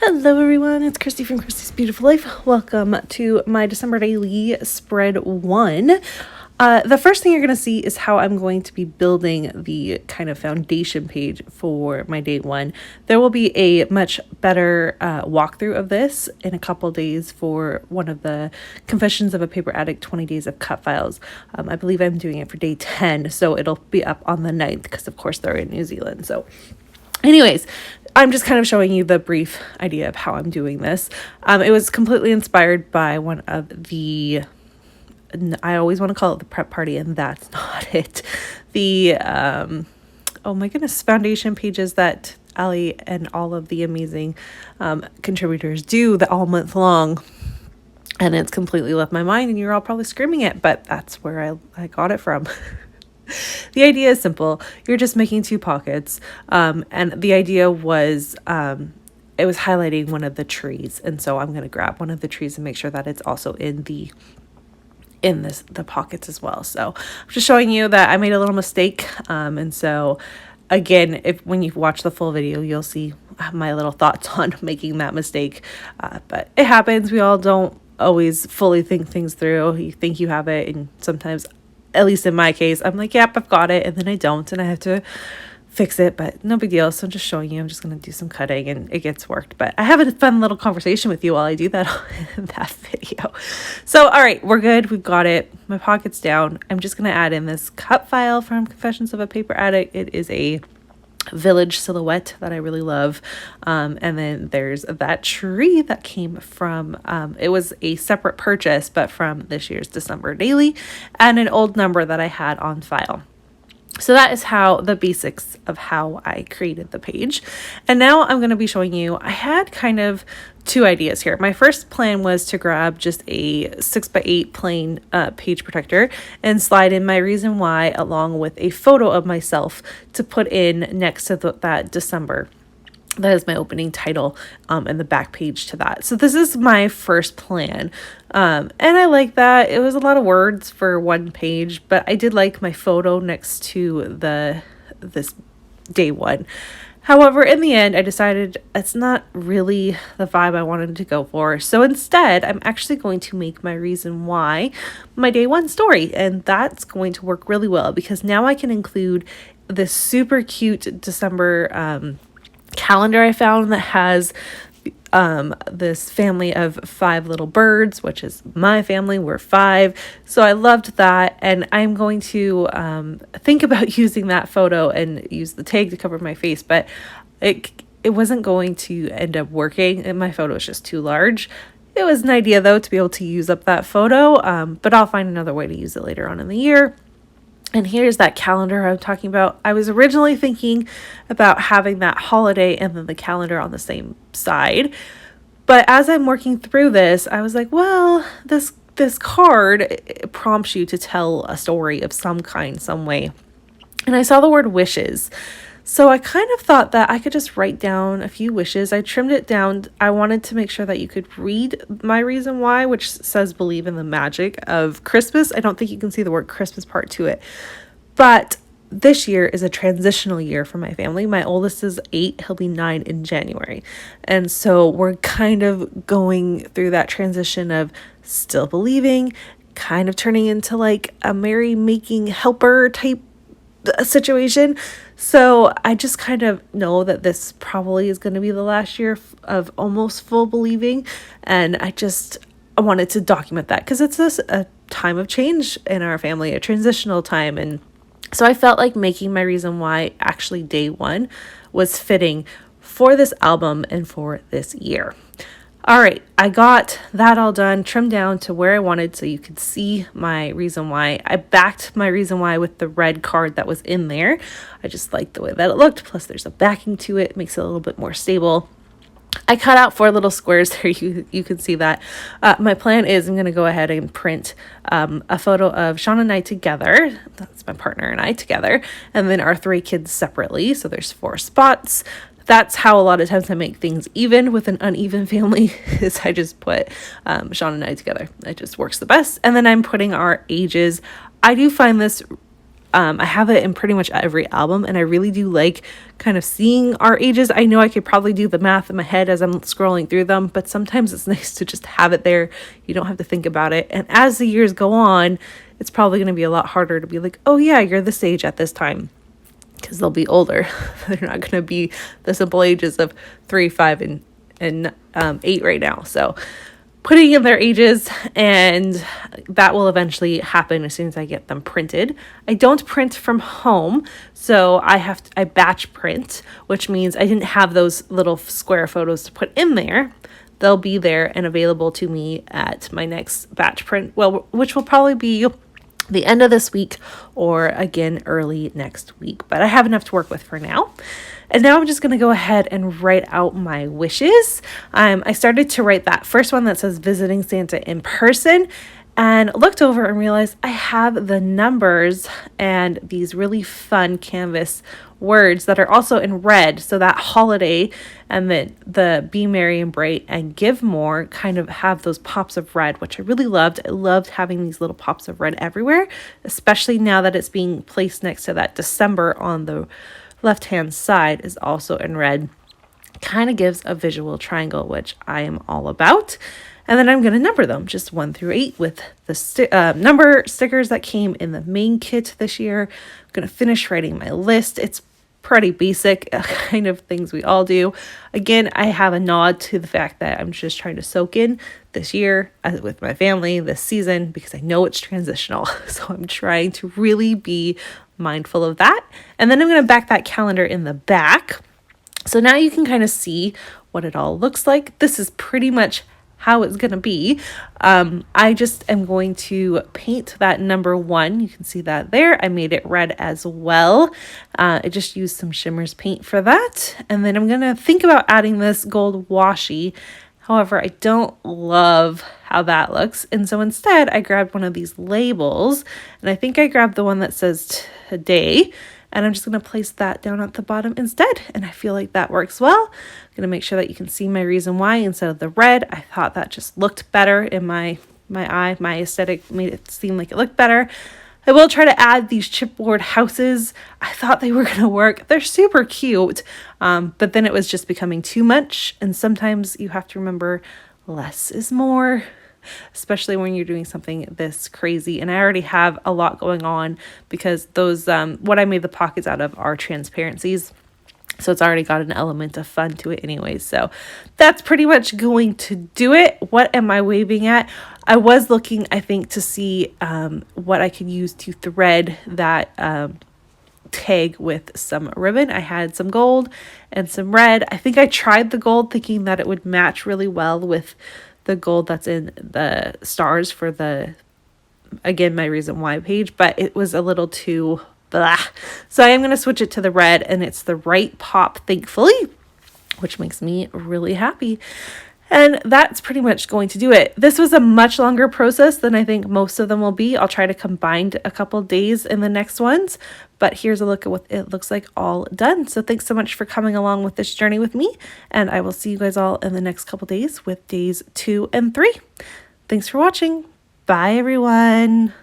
Hello everyone, it's Christy from Christy's Beautiful Life. Welcome to my December daily spread 1. The first thing you're going to see is how I'm going to be building the kind of foundation page for my day 1. There will be a much better walkthrough of this in a couple days for one of the Confessions of a Paper Addict 20 Days of Cut Files. I believe I'm doing it for day 10, so it'll be up on the 9th because of course they're in New Zealand. So anyways, I'm just kind of showing you the brief idea of how I'm doing this. It was completely inspired by one of the, I always want to call it the prep party, and that's not it. The, oh my goodness, foundation pages that Ali and all of the amazing contributors do all month long. And it's completely left my mind, and you're all probably screaming it, but that's where I got it from. The idea is simple. You're just making 2 pockets. And the idea was, it was highlighting one of the trees. And so I'm going to grab one of the trees and make sure that it's also in the pockets as well. So I'm just showing you that I made a little mistake. And so again, when you watch the full video, you'll see my little thoughts on making that mistake. But it happens. We all don't always fully think things through. You think you have it, and sometimes, at least in my case, I'm like, yep, I've got it, and then I don't, and I have to fix it, but no big deal. So I'm just showing you, I'm just going to do some cutting, and it gets worked. But I have a fun little conversation with you while I do that in that video. So, all right, we're good. We've got it. My pocket's down. I'm just going to add in this cut file from Confessions of a Paper Addict. It is a village silhouette that I really love. And then there's that tree that came from, it was a separate purchase, but from this year's December daily, and an old number that I had on file. So that is how the basics of how I created the page. And now I'm going to be showing you, I had kind of 2 ideas here. My first plan was to grab just a 6x8 plain page protector and slide in my reason why along with a photo of myself to put in next to that December. That is my opening title and the back page to that. So this is my first plan. And I like that. It was a lot of words for one page, but I did like my photo next to this day 1. However, in the end, I decided it's not really the vibe I wanted to go for. So instead, I'm actually going to make my reason why my day 1 story. And that's going to work really well because now I can include this super cute December calendar I found that has this family of 5 little birds, which is my family. We're 5. So I loved that. And I'm going to think about using that photo and use the tag to cover my face, but it wasn't going to end up working, and my photo is just too large. It was an idea though to be able to use up that photo, but I'll find another way to use it later on in the year. And here's that calendar I'm talking about. I was originally thinking about having that holiday and then the calendar on the same side. But as I'm working through this, I was like, well, this card prompts you to tell a story of some kind, some way. And I saw the word wishes. So I kind of thought that I could just write down a few wishes. I trimmed it down. I wanted to make sure that you could read my reason why, which says believe in the magic of Christmas. I don't think you can see the word Christmas part to it. But this year is a transitional year for my family. My oldest is 8. He'll be 9 in January. And so we're kind of going through that transition of still believing, kind of turning into like a merry-making helper type situation. So I just kind of know that this probably is going to be the last year of almost full believing, and I wanted to document that because it's a time of change in our family, a transitional time. And so I felt like making my reason why actually day 1 was fitting for this album and for this year. All right, I got that all done, trimmed down to where I wanted so you could see my reason why. I backed my reason why with the red card that was in there. I just liked the way that it looked, plus there's a backing to it, makes it a little bit more stable. I cut out 4 little squares there, you can see that. My plan is I'm going to go ahead and print a photo of Sean and I together, that's my partner and I together, and then our 3 kids separately, so there's 4 spots. That's how a lot of times I make things even with an uneven family, is I just put Sean and I together. It just works the best. And then I'm putting our ages. I do find this I have it in pretty much every album, and I really do like kind of seeing our ages. I know I could probably do the math in my head as I'm scrolling through them, but sometimes it's nice to just have it there. You don't have to think about it. And as the years go on, it's probably going to be a lot harder to be like, oh yeah, you're this age at this time, because they'll be older. They're not going to be the simple ages of 3, 5, and 8 right now. So putting in their ages, and that will eventually happen as soon as I get them printed. I don't print from home, so I batch print, which means I didn't have those little square photos to put in there. They'll be there and available to me at my next batch print, well, which will probably be the end of this week or again early next week, but I have enough to work with for now. And now I'm just going to go ahead and write out my wishes. I started to write that first one that says visiting Santa in person, and looked over and realized I have the numbers and these really fun canvas words that are also in red. So that holiday and the Be Merry and Bright and Give More kind of have those pops of red, which I really loved. I loved having these little pops of red everywhere, especially now that it's being placed next to that December on the left-hand side is also in red. Kind of gives a visual triangle, which I am all about. And then I'm going to number them just 1 through 8 with the number stickers that came in the main kit this year. I'm going to finish writing my list. It's pretty basic kind of things we all do. Again, I have a nod to the fact that I'm just trying to soak in this year with my family, this season, because I know it's transitional. So I'm trying to really be mindful of that. And then I'm going to back that calendar in the back. So now you can kind of see what it all looks like. This is pretty much how it's going to be. I just am going to paint that number 1. You can see that there. I made it red as well. I just used some Shimmers paint for that. And then I'm going to think about adding this gold washi. However, I don't love how that looks. And so instead I grabbed one of these labels, and I think I grabbed the one that says today, and I'm just going to place that down at the bottom instead. And I feel like that works well. I'm going to make sure that you can see my reason why instead of the red. I thought that just looked better in my eye. My aesthetic made it seem like it looked better. I will try to add these chipboard houses. I thought they were going to work. They're super cute, but then it was just becoming too much. And sometimes you have to remember less is more, especially when you're doing something this crazy. And I already have a lot going on because those, what I made the pockets out of are transparencies. So it's already got an element of fun to it anyways. So that's pretty much going to do it. What am I waving at? I was looking, I think, to see what I could use to thread that tag with some ribbon. I had some gold and some red. I think I tried the gold thinking that it would match really well with the gold that's in the stars for the, again, my reason why page, but it was a little too blah. So I am going to switch it to the red, and it's the right pop, thankfully, which makes me really happy. And that's pretty much going to do it. This was a much longer process than I think most of them will be. I'll try to combine a couple days in the next ones, but here's a look at what it looks like all done. So thanks so much for coming along with this journey with me, and I will see you guys all in the next couple days with days 2 and 3. Thanks for watching. Bye, everyone.